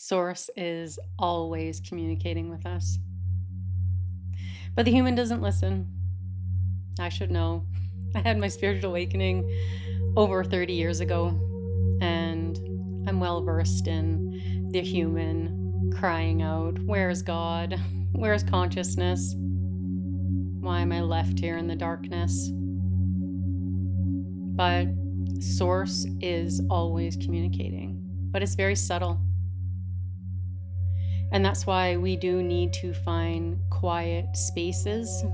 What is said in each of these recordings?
Source is always communicating with us. But the human doesn't listen. I should know. I had my spiritual awakening over 30 years ago, and I'm well versed in the human crying out, "Where's God? Where's consciousness? Why am I left here in the darkness?" But Source is always communicating, but it's very subtle. And that's why we do need to find quiet spaces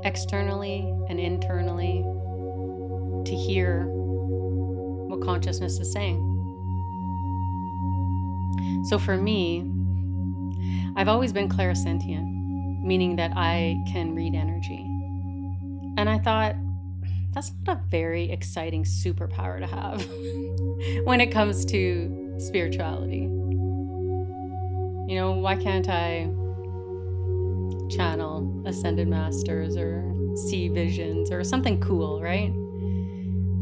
externally and internally to hear what consciousness is saying. So for me, I've always been clairsentient, meaning that I can read energy. And I thought, that's not a very exciting superpower to have when it comes to spirituality. Why can't I channel ascended masters or see visions or something cool, right?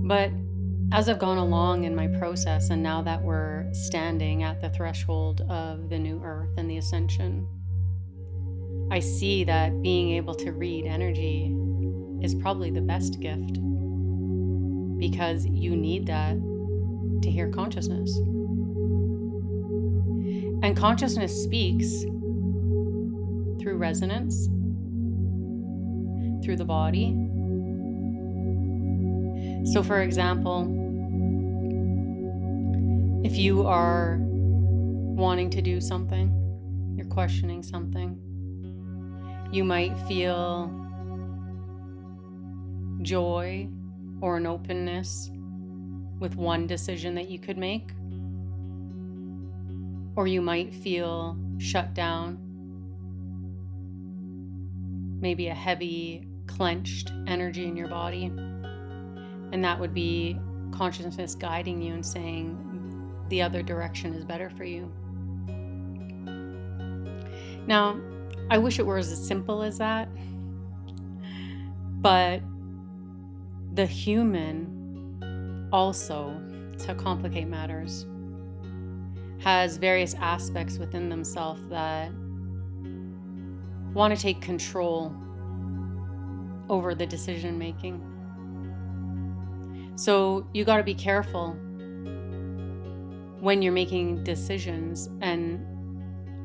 But as I've gone along in my process, and now that we're standing at the threshold of the new earth and the ascension, I see that being able to read energy is probably the best gift, because you need that to hear consciousness. And consciousness speaks through resonance, through the body. So for example, if you are wanting to do something, you're questioning something, you might feel joy or an openness with one decision that you could make. Or you might feel shut down, maybe a heavy, clenched energy in your body. And that would be consciousness guiding you and saying the other direction is better for you. Now, I wish it were as simple as that, but the human also, to complicate matters, has various aspects within themselves that want to take control over the decision making. So you got to be careful when you're making decisions and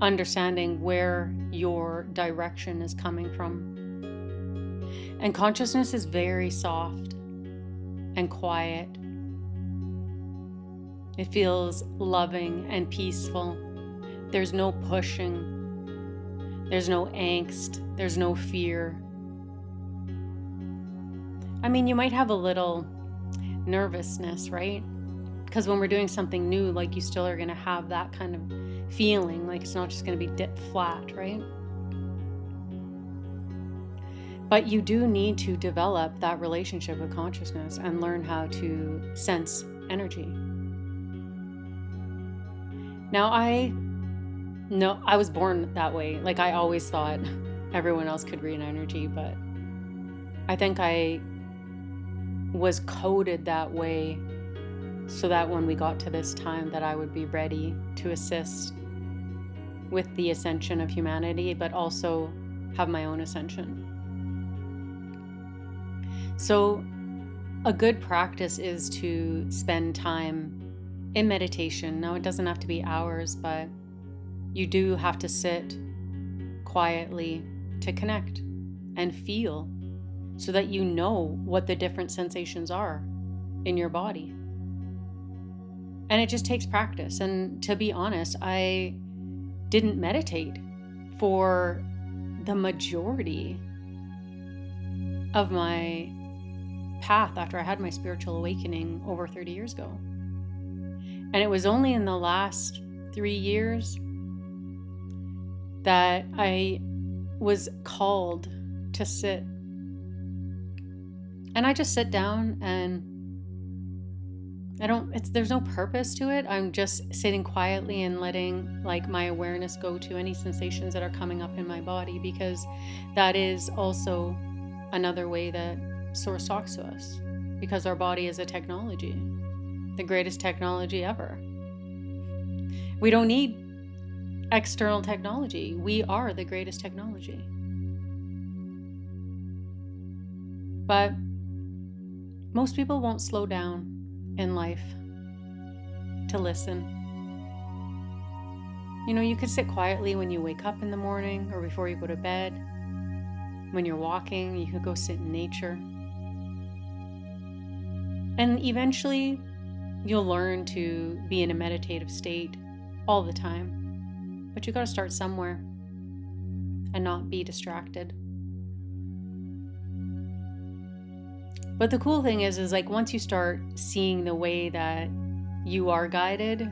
understanding where your direction is coming from. And consciousness is very soft and quiet. It feels loving and peaceful. There's no pushing. There's no angst. There's no fear. I mean, you might have a little nervousness, right? Because when we're doing something new, like, you still are going to have that kind of feeling, like it's not just going to be dipped flat, right? But you do need to develop that relationship with consciousness and learn how to sense energy. Now, I was born that way. Like, I always thought everyone else could read energy, but I think I was coded that way so that when we got to this time that I would be ready to assist with the ascension of humanity, but also have my own ascension. So a good practice is to spend time in meditation. Now, it doesn't have to be hours, but you do have to sit quietly to connect and feel so that you know what the different sensations are in your body. And it just takes practice. And to be honest, I didn't meditate for the majority of my path after I had my spiritual awakening over 30 years ago. And it was only in the last 3 years that I was called to sit. And I just sit down, and there's no purpose to it. I'm just sitting quietly and letting, like, my awareness go to any sensations that are coming up in my body, because that is also another way that Source talks to us, because our body is a technology, the greatest technology ever. We don't need external technology. We are the greatest technology. But most people won't slow down in life to listen. You know, you could sit quietly when you wake up in the morning or before you go to bed. When you're walking, you could go sit in nature. And eventually, you'll learn to be in a meditative state all the time. But you got to start somewhere and not be distracted. But the cool thing is like once you start seeing the way that you are guided,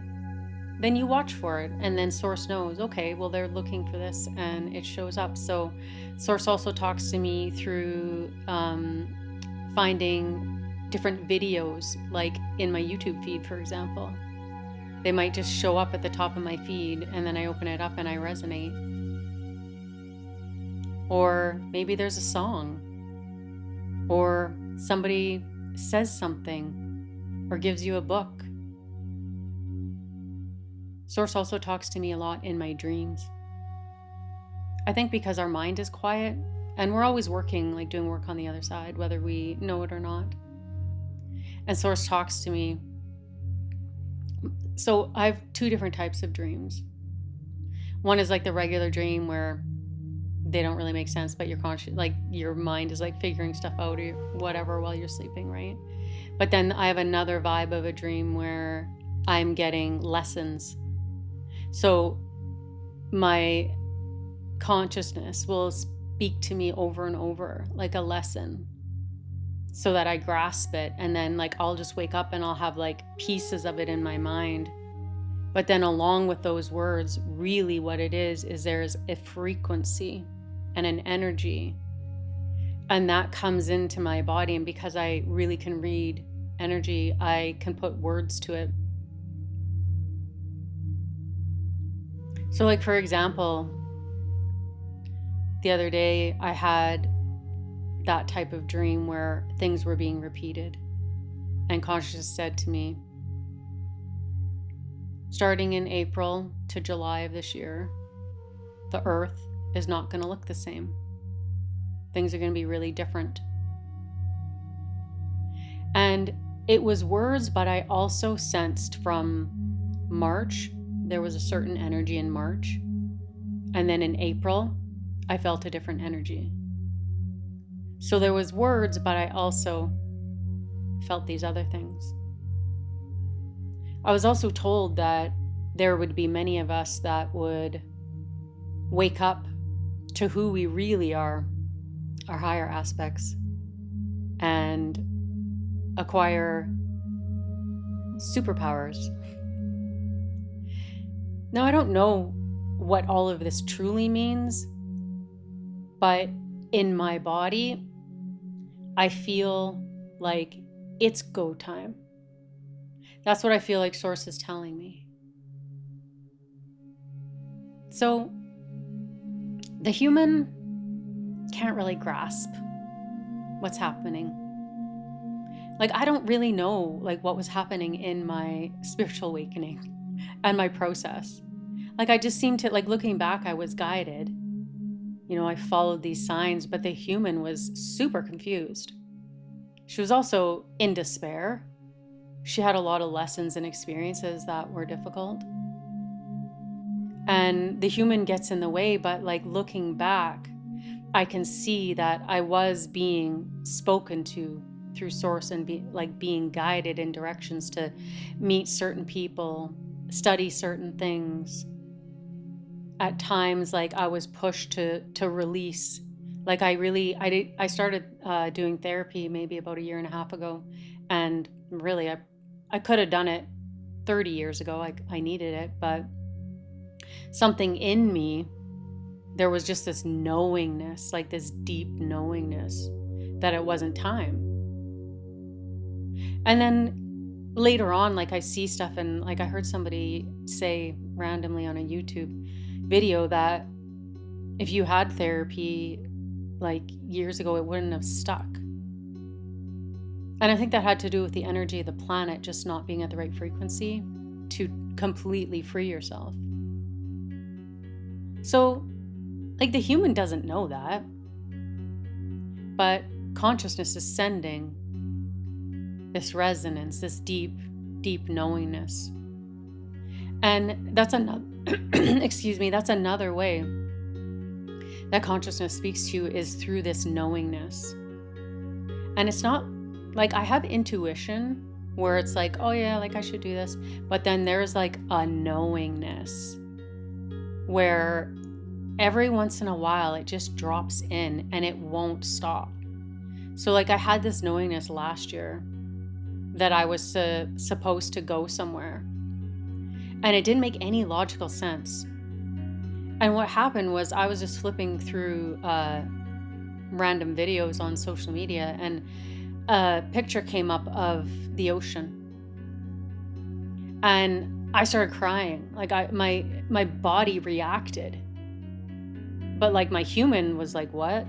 then you watch for it, and then Source knows, okay, well, they're looking for this, and it shows up. So Source also talks to me through finding different videos, like in my YouTube feed, for example. They might just show up at the top of my feed, and then I open it up and I resonate. Or maybe there's a song, or somebody says something, or gives you a book. Source also talks to me a lot in my dreams. I think because our mind is quiet, and we're always working, like doing work on the other side, whether we know it or not. And Source talks to me. So I have two different types of dreams. One is like the regular dream where they don't really make sense, but you're conscious, like your mind is like figuring stuff out or whatever while you're sleeping, right? But then I have another vibe of a dream where I'm getting lessons. So my consciousness will speak to me over and over like a lesson so that I grasp it. And then like I'll just wake up and I'll have like pieces of it in my mind. But then along with those words, really what it is there's a frequency and an energy. And that comes into my body. And because I really can read energy, I can put words to it. So like, for example, the other day I had that type of dream where things were being repeated, and consciousness said to me, starting in April to July of this year, the earth is not going to look the same. Things are going to be really different. And it was words, but I also sensed from March, there was a certain energy in March. And then in April, I felt a different energy. So there was words, but I also felt these other things. I was also told that there would be many of us that would wake up to who we really are, our higher aspects, and acquire superpowers. Now, I don't know what all of this truly means, but in my body, I feel like it's go time. That's what I feel like Source is telling me. So the human can't really grasp what's happening. Like, I don't really know like what was happening in my spiritual awakening and my process. Like, I just seemed to, like, looking back, I was guided. You know, I followed these signs, but the human was super confused. She was also in despair. She had a lot of lessons and experiences that were difficult. And the human gets in the way, but like looking back, I can see that I was being spoken to through Source and being guided in directions to meet certain people, study certain things. At times, like I was pushed to release. Like I started doing therapy maybe about a year and a half ago, and really I could have done it 30 years ago. I needed it, but something in me, there was just this knowingness, like this deep knowingness that it wasn't time. And then later on, like I see stuff, and like I heard somebody say randomly on a YouTube video that if you had therapy like years ago, it wouldn't have stuck. And I think that had to do with the energy of the planet just not being at the right frequency. to completely free yourself. So, like, the human doesn't know that, but consciousness is sending this resonance, this deep, deep knowingness. And that's another, excuse me, that's another way that consciousness speaks to you, is through this knowingness. And it's not like I have intuition where it's like, oh yeah, like I should do this. But then there's like a knowingness where every once in a while it just drops in and it won't stop. So like I had this knowingness last year that I was supposed to go somewhere. And it didn't make any logical sense. And what happened was I was just flipping through random videos on social media, and a picture came up of the ocean. And I started crying. Like my body reacted. But like my human was like, what?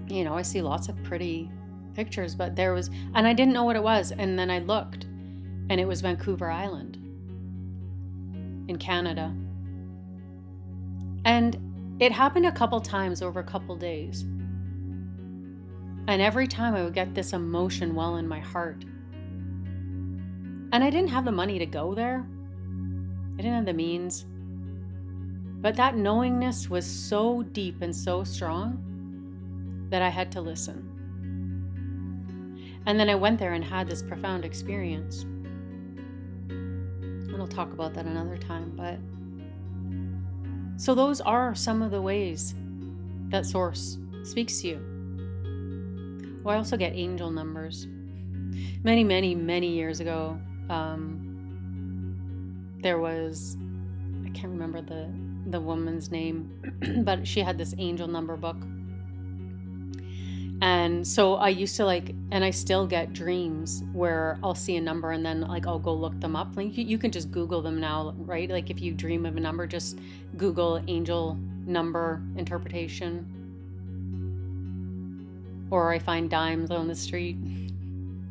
You know, I see lots of pretty pictures, but there was, and I didn't know what it was. And then I looked, and it was Vancouver Island in Canada. And it happened a couple times over a couple days. And every time I would get this emotion well in my heart. And I didn't have the money to go there. I didn't have the means. But that knowingness was so deep and so strong that I had to listen. And then I went there and had this profound experience. And I'll talk about that another time. But so those are some of the ways that Source speaks to you. Well, I also get angel numbers. Many, many, many years ago, there was, I can't remember the woman's name, but she had this angel number book. And so I used to like, and I still get dreams where I'll see a number and then like I'll go look them up. Like you can just Google them now, right? Like if you dream of a number, just Google angel number interpretation. Or I find dimes on the street.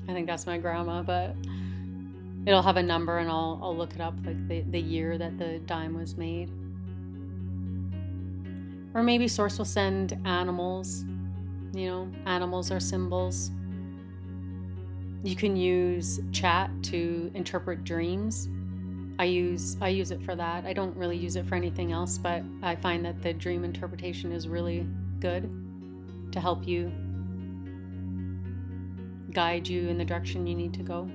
I think that's my grandma, but it'll have a number and I'll look it up, like the year that the dime was made. Or maybe Source will send animals. You know, animals are symbols. You can use chat to interpret dreams. I use it for that. I don't really use it for anything else, but I find that the dream interpretation is really good to help you, guide you in the direction you need to go.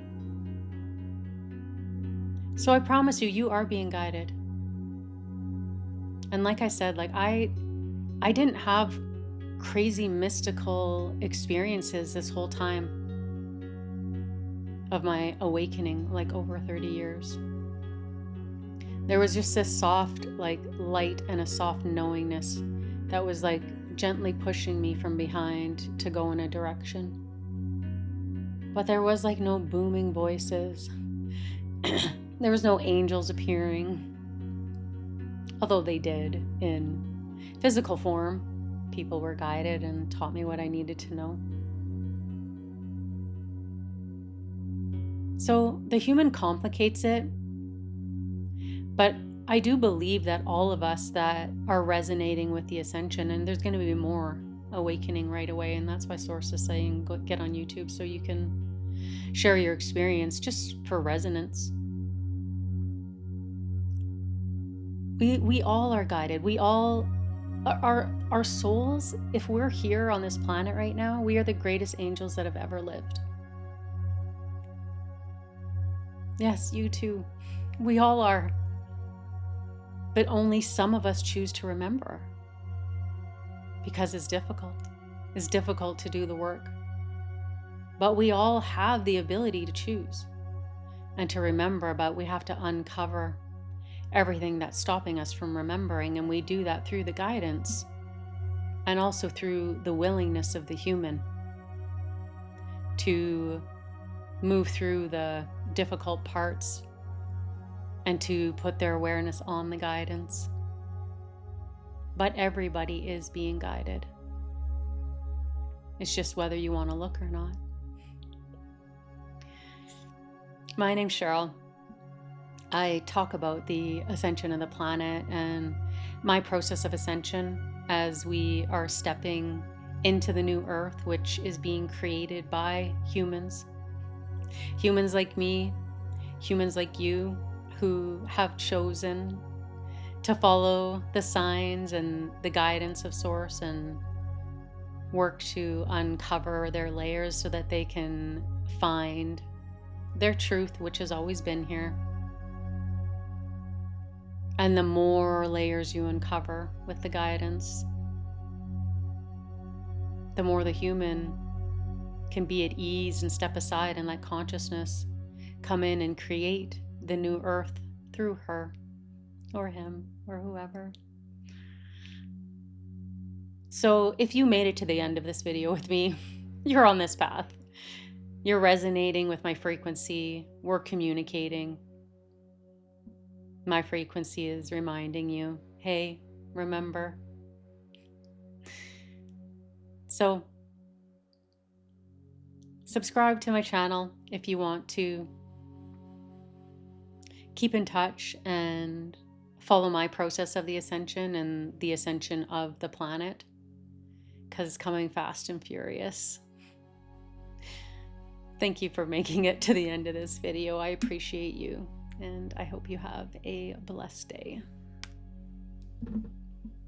So I promise you, you are being guided. And like I said, like I didn't have crazy mystical experiences this whole time of my awakening, like over 30 years. There was just this soft like light and a soft knowingness that was like gently pushing me from behind to go in a direction. But there was like no booming voices. There was no angels appearing, although they did in physical form. People were guided and taught me what I needed to know. So the human complicates it, but I do believe that all of us that are resonating with the Ascension, and there's going to be more awakening right away, and that's why Source is saying go get on YouTube so you can share your experience just for resonance. We all are guided. We all our souls, if we're here on this planet right now, we are the greatest angels that have ever lived. Yes, you too. We all are. But only some of us choose to remember because it's difficult. It's difficult to do the work. But we all have the ability to choose and to remember, but we have to uncover everything that's stopping us from remembering, and we do that through the guidance and also through the willingness of the human to move through the difficult parts and to put their awareness on the guidance. But everybody is being guided. It's just whether you want to look or not. My name's Cheryl. I talk about the ascension of the planet and my process of ascension as we are stepping into the new earth, which is being created by humans. Humans like me, humans like you, who have chosen to follow the signs and the guidance of Source and work to uncover their layers so that they can find their truth, which has always been here. And the more layers you uncover with the guidance, the more the human can be at ease and step aside and let consciousness come in and create the new earth through her or him or whoever. So if you made it to the end of this video with me, you're on this path. You're resonating with my frequency. We're communicating. My frequency is reminding you, hey, remember. So subscribe to my channel if you want to keep in touch and follow my process of the ascension and the ascension of the planet, because it's coming fast and furious. Thank you for making it to the end of this video. I appreciate you, and I hope you have a blessed day.